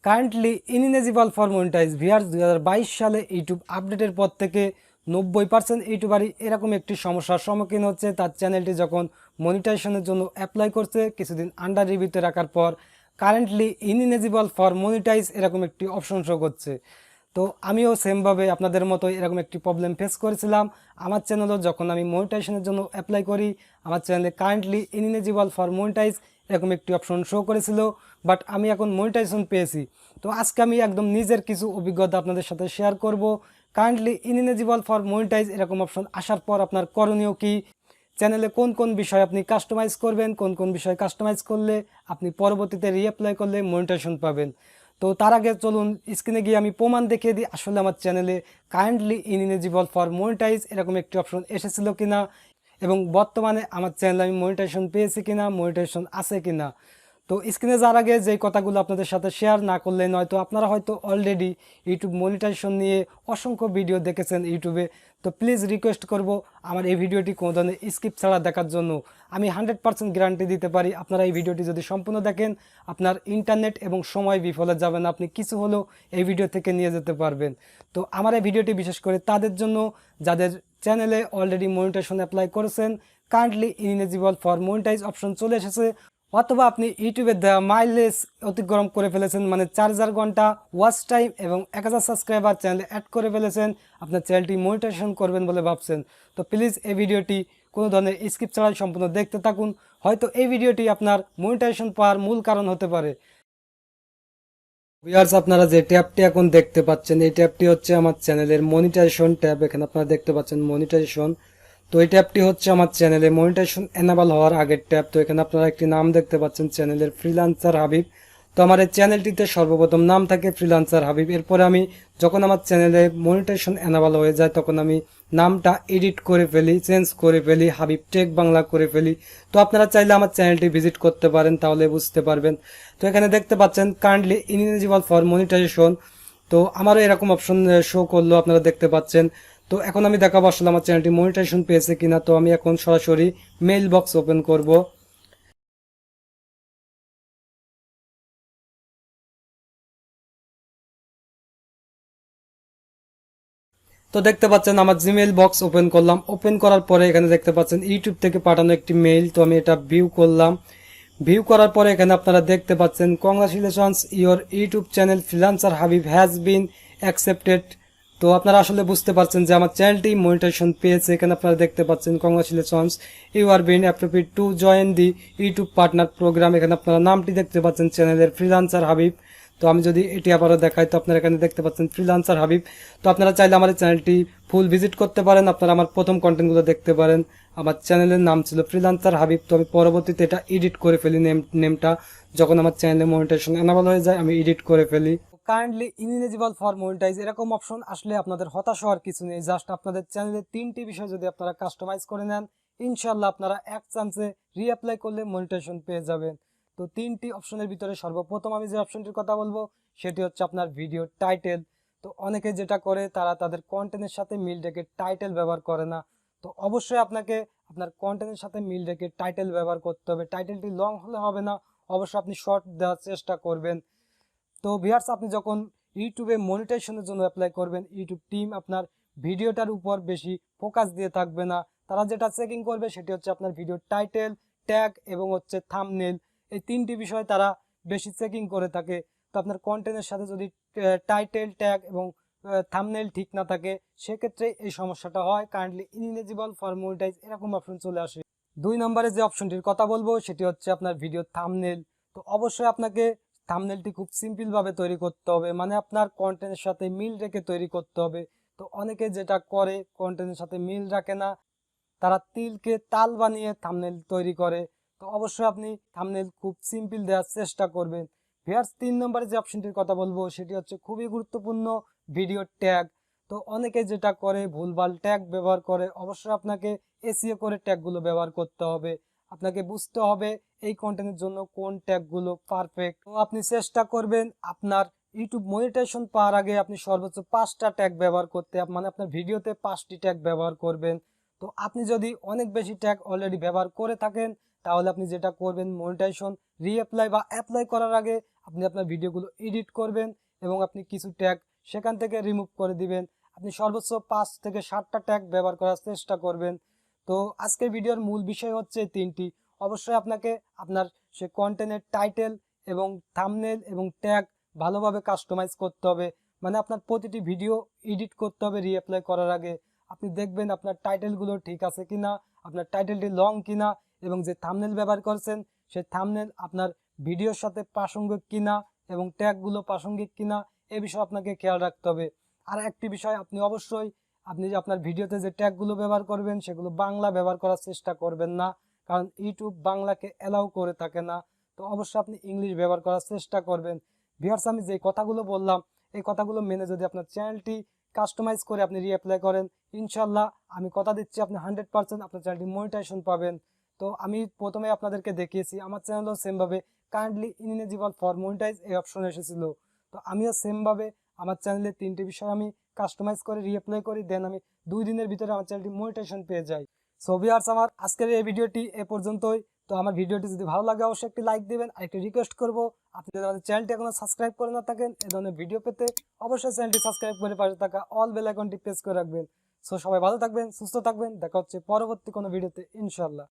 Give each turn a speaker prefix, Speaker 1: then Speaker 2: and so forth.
Speaker 1: Currently ineligible for monetise viewers 2022 সালে YouTube আপডেটের পর থেকে 90% ইউটিউবারই এরকম একটি সমস্যার সম্মুখীন হচ্ছে। তার চ্যানেলটি যখন মনিটাইজেশনের জন্য অ্যাপ্লাই করছে, কিছুদিন আন্ডার রিভিউতে রাখার পর কারেন্টলি ইনএলিজিবল ফর মনিটাইজ এরকম একটি অপশন শো করছে। তো আমিও সেমভাবে আপনাদের মতো এরকম একটি প্রবলেম ফেস করেছিলাম। আমার চ্যানেলও যখন আমি মনিটাইজেশনের জন্য অ্যাপ্লাই করি, আমার চ্যানেলে কারেন্টলি ইনএলিজিবল ফর মনিটাইজ এরকম একটি অপশন শো করেছিল, বাট আমি এখন মনিটাইজেশন পেয়েছি। তো আজকে আমি একদম নিজের কিছু অভিজ্ঞতা আপনাদের সাথে শেয়ার করব। কারেন্টলি ইনএলিজিবল ফর মনিটাইজ এরকম অপশন আসার পর আপনার করণীয় কি, চ্যানেলে কোন কোন বিষয় আপনি কাস্টমাইজ করবেন, কোন কোন বিষয় কাস্টমাইজ করলে আপনি পরবর্তীতে রিঅ্যাপ্লাই করলে মনিটাইজেশন পাবেন। তো তার আগে চলুন স্ক্রিনে গিয়ে আমি প্রমাণ দেখিয়ে দিই আসলে আমার চ্যানেলে কারেন্টলি ইনএলিজিবল ফর মনিটাইজ এরকম একটি অপশন এসেছিল কিনা এবং বর্তমানে আমার চ্যানেলে আমি মনিটাইজেশন পেয়েছি কিনা, মনিটাইজেশন আছে কিনা। তো স্ক্রিনে যাওয়ার আগে যে কথাগুলো আপনাদের সাথে শেয়ার না করলে নয়তো আপনারা হয়তো অলরেডি ইউটিউব মনিটাইজেশন নিয়ে অসংখ্য ভিডিও দেখেছেন ইউটিউবে। তো প্লিজ রিকোয়েস্ট করব আমার এই ভিডিওটি কোনো ধরনের স্কিপ ছাড়া দেখার জন্য। আমি 100% গ্যারান্টি দিতে পারি আপনারা এই ভিডিওটি যদি সম্পূর্ণ দেখেন আপনার ইন্টারনেট এবং সময় বিফলে যাবে না, আপনি কিছু হলেও এই ভিডিও থেকে নিয়ে যেতে পারবেন। তো আমার এই ভিডিওটি বিশেষ করে তাদের জন্য যাদের চ্যানেলে অলরেডি মনিটাইজেশন অ্যাপ্লাই করেছেন, currently ineligible for monetise option চলে এসেছে, অথবা আপনি ইউটিউবে দেওয়া মাইলেজ অতিক্রম করে ফেলেছেন, মানে 4000 ঘন্টা ওয়াচ টাইম এবং 1000 সাবস্ক্রাইবার চ্যানেলে অ্যাড করে ফেলেছেন, আপনার চ্যানেলটি মনিটাইজেশন করবেন বলে ভাবছেন। তো প্লিজ এই ভিডিওটি কোনো ধরনের স্কিপ ছাড়াই সম্পূর্ণ দেখতে থাকুন, হয়তো এই ভিডিওটি আপনার মনিটাইজেশন পাওয়ার মূল কারণ হতে পারে। ভিউয়ার্স, আপনারা যে ট্যাবটি এখন দেখতে পাচ্ছেন এই ট্যাবটি হচ্ছে আমার চ্যানেলের মনিটাইজেশন ট্যাব। এখানে আপনারা দেখতে পাচ্ছেন মনিটাইজেশন। তো এই ট্যাবটি হচ্ছে আমার চ্যানেলে মনিটাইজেশন এনাবল হওয়ার আগের ট্যাব। তো এখানে আপনারা একটি নাম দেখতে পাচ্ছেন চ্যানেলের ফ্রিল্যান্সার হাবিব। তো আমার এই চ্যানেলটিতে সর্বপ্রথম নাম থাকে ফ্রিল্যান্সার হাবিব। এরপরে আমি যখন আমার চ্যানেলে মনিটাইজেশন এনাবল হয়ে যায় তখন আমি নামটা এডিট করে ফেলি, চেঞ্জ করে ফেলি, হাবিব টেক বাংলা করে ফেলি। তো আপনারা চাইলে আমার চ্যানেলটি ভিজিট করতে পারেন, তাহলে বুঝতে পারবেন। তো এখানে দেখতে পাচ্ছেন কারেন্টলি ইনএলিজিবল ফর মনিটাইজেশন। তো আমারও এরকম অপশন শো করলো, আপনারা দেখতে পাচ্ছেন। তো এখন আমি দেখাবো আসলে আমার চ্যানেলটি মনিটাইজেশন পেয়েছে কিনা। তো আমি এখন সরাসরি মেইল বক্স ওপেন করব। তো দেখতে পাচ্ছেন আমার জিমেইল বক্স ওপেন করলাম। ওপেন করার পরে এখানে দেখতে পাচ্ছেন ইউটিউব থেকে পাঠানো একটি মেইল। তো আমি এটা ভিউ করলাম। ভিউ করার পরে এখানে আপনারা দেখতে পাচ্ছেন congratulations your YouTube channel freelancer Habib has been accepted. তো আপনারা আসলে বুঝতে পারছেন যে আমার চ্যানেলটি মনিটাইজেশন পেয়েছে। এখানে আপনারা দেখতে পাচ্ছেন congratulations you are been appropriate to join the YouTube partner programme. এখানে আপনারা নামটি দেখতে পাচ্ছেন চ্যানেলের ফ্রিল্যান্সার হাবিব। তো আমি যদি এটি আবারও দেখাই তো আপনারা এখানে দেখতে পাচ্ছেন ফ্রিল্যান্সার হাবিব। তো আপনারা চাইলে আমার চ্যানেলটি ফুল ভিজিট করতে পারেন, আপনারা আমার প্রথম কন্টেন্টগুলো দেখতে পারেন। আমার চ্যানেলের নাম ছিল ফ্রিল্যান্সার হাবিব। তো আমি পরবর্তীতে এটা এডিট করে ফেলি, নেমটা যখন আমার চ্যানেলে মনিটাইজেশন এনাবল হয়ে যায় আমি এডিট করে ফেলি। কারেন্টলি ইনএলিজিবল ফর মনিটাইজ এরকম অপশন আসলে আপনাদের হতাশ হওয়ার কিছু নেই। জাস্ট আপনাদের চ্যানেলে 3টি বিষয় যদি আপনারা কাস্টমাইজ করে নেন, ইনশাল্লাহ আপনারা এক চান্সে রিঅ্যাপ্লাই করলে মনিটাইজেশন পেয়ে যাবেন। তো 3টি অপশনের ভিতরে সর্বপ্রথম আমি যে অপশনটির কথা বলবো সেটি হচ্ছে আপনার ভিডিও টাইটেল। তো অনেকে যেটা করে তারা তাদের কন্টেন্টের সাথে মিল রেখে টাইটেল ব্যবহার করে না। তো অবশ্যই আপনাকে আপনার কন্টেন্টের সাথে মিল রেখে টাইটেল ব্যবহার করতে হবে। টাইটেলটি লং হলে হবে না, অবশ্যই আপনি শর্ট দেওয়ার চেষ্টা করবেন। তো ভিউয়ার্স, আপনি যখন ইউটিউবে মনিটাইজেশনের জন্য অ্যাপ্লাই করবেন, ইউটিউব টিম আপনার ভিডিওটার উপর বেশি ফোকাস দিয়ে থাকবে না। তারা যেটা চেকিং করবে সেটি হচ্ছে আপনার ভিডিও টাইটেল, ট্যাগ এবং হচ্ছে থাম্বনেল। এই 3টি বিষয় তারা বেশি চেকিং করে থাকে। তো আপনার কন্টেন্টের সাথে যদি টাইটেল, ট্যাগ এবং থাম্বনেল ঠিক না থাকে সেক্ষেত্রে এই সমস্যাটা হয়। কারেন্টলি ইনএলিজিবল ফর মনিটাইজ এরকম অপশন চলে আসে। 2 নম্বরে যে অপশনটির কথা বলবো সেটি হচ্ছে আপনার ভিডিও থাম্বনেল। তো অবশ্যই আপনাকে থাম্বনেলটি খুব সিম্পল ভাবে তৈরি করতে হবে, মানে আপনার কন্টেন্টের সাথে মিল রেখে তৈরি করতে হবে। তো অনেকে যেটা করে কন্টেন্টের সাথে মিল রাখে না, তারা তিলকে তাল বানিয়ে থাম্বনেল তৈরি করে। তো অবশ্যই আপনি থাম্বনেল খুব সিম্পল দেওয়ার চেষ্টা করবেন। ভিউয়ার্স, 3 নম্বরে যে অপশনটির কথা বলবো সেটি হচ্ছে খুবই গুরুত্বপূর্ণ, ভিডিও ট্যাগ। তো অনেকে যেটা করে ভুলভাল ট্যাগ ব্যবহার করে। অবশ্যই আপনাকে এসইও করে ট্যাগগুলো ব্যবহার করতে হবে। আপনাকে বুঝতে হবে এই কন্টেন্টের জন্য কোন ট্যাগগুলো পারফেক্ট। তো আপনি চেষ্টা করবেন আপনার ইউটিউব মনিটাইজেশন পাওয়ার আগে আপনি সর্বোচ্চ 5টা ট্যাগ ব্যবহার করতে, মানে আপনার ভিডিওতে 5টি ট্যাগ ব্যবহার করবেন। তো আপনি যদি অনেক বেশি ট্যাগ অলরেডি ব্যবহার করে থাকেন তাহলে আপনি যেটা করবেন মনিটাইজেশন রিঅ্যাপ্লাই বা অ্যাপ্লাই করার আগে আপনি আপনার ভিডিওগুলো এডিট করবেন এবং আপনি কিছু ট্যাগ সেখান থেকে রিমুভ করে দিবেন। আপনি সর্বোচ্চ 5 থেকে 7টা ট্যাগ ব্যবহার করার চেষ্টা করবেন। তো আজকের ভিডিওর মূল বিষয় হচ্ছে 3টি। অবশ্যই আপনাকে আপনার সে কন্টেন্টের টাইটেল এবং থাম্বনেল এবং ট্যাগ ভালোভাবে কাস্টমাইজ করতে হবে। মানে আপনার প্রতিটি ভিডিও এডিট করতে হবে রিঅ্যাপ্লাই করার আগে। আপনি দেখবেন আপনার টাইটেলগুলো ঠিক আছে কিনা, আপনার টাইটেলটি লং কিনা, এবং যে থাম্বনেল ব্যবহার করছেন সেই থাম্বনেল আপনার ভিডিওর সাথে প্রাসঙ্গিক কিনা এবং ট্যাগগুলো প্রাসঙ্গিক কিনা, এ বিষয়ে আপনাকে খেয়াল রাখতে হবে। আর একটি বিষয়, আপনি অবশ্যই আপনি যে আপনার ভিডিওতে যে ট্যাগগুলো ব্যবহার করবেন সেগুলো বাংলা ব্যবহার করার চেষ্টা করবেন না, কারণ ইউটিউব বাংলাকে অ্যালাউ করে থাকে না। তো অবশ্যই আপনি ইংলিশ ব্যবহার করার চেষ্টা করবেন। ভিউয়ার্স, আমি যে কথাগুলো বললাম এই কথাগুলো মেনে যদি আপনার চ্যানেলটি কাস্টমাইজ করে আপনি রিঅ্যাপ্লাই করেন, ইনশাল্লাহ আমি কথা দিচ্ছি আপনি 100% আপনার চ্যানেলটি মনিটাইজেশন পাবেন। তো আমি প্রথমে আপনাদেরকে দেখিয়েছি আমার চ্যানেলও সেমভাবে কারেন্টলি ইনএলিজিবল ফর মনিটাইজ এই অপশন এসেছিল। তো আমিও সেমভাবে আমার চ্যানেলে 3টি বিষয় আমি কাস্টমাইজ করে রিঅ্যাপ্লাই করি, দেন আমি 2 দিনের ভিতরে আমার চ্যানেলটি মনিটাইজেশন পেয়ে যাই। সো ভিউয়ার্স, আমার আজকের এই ভিডিওটি এ পর্যন্তই। তো আমার ভিডিওটি যদি ভালো লাগে অবশ্যই একটি লাইক দিবেন। আর একটি রিকোয়েস্ট করবো, আপনি যদি আমাদের চ্যানেলটি এখনো সাবস্ক্রাইব করে না থাকেন এই ধরনের ভিডিও পেতে অবশ্যই চ্যানেলটি সাবস্ক্রাইব করে পাশে থাকা অল বেল আইকনটি প্রেস করে রাখবেন। সো সবাই ভালো থাকবেন, সুস্থ থাকবেন, দেখা হচ্ছে পরবর্তী কোনো ভিডিওতে ইনশাল্লাহ।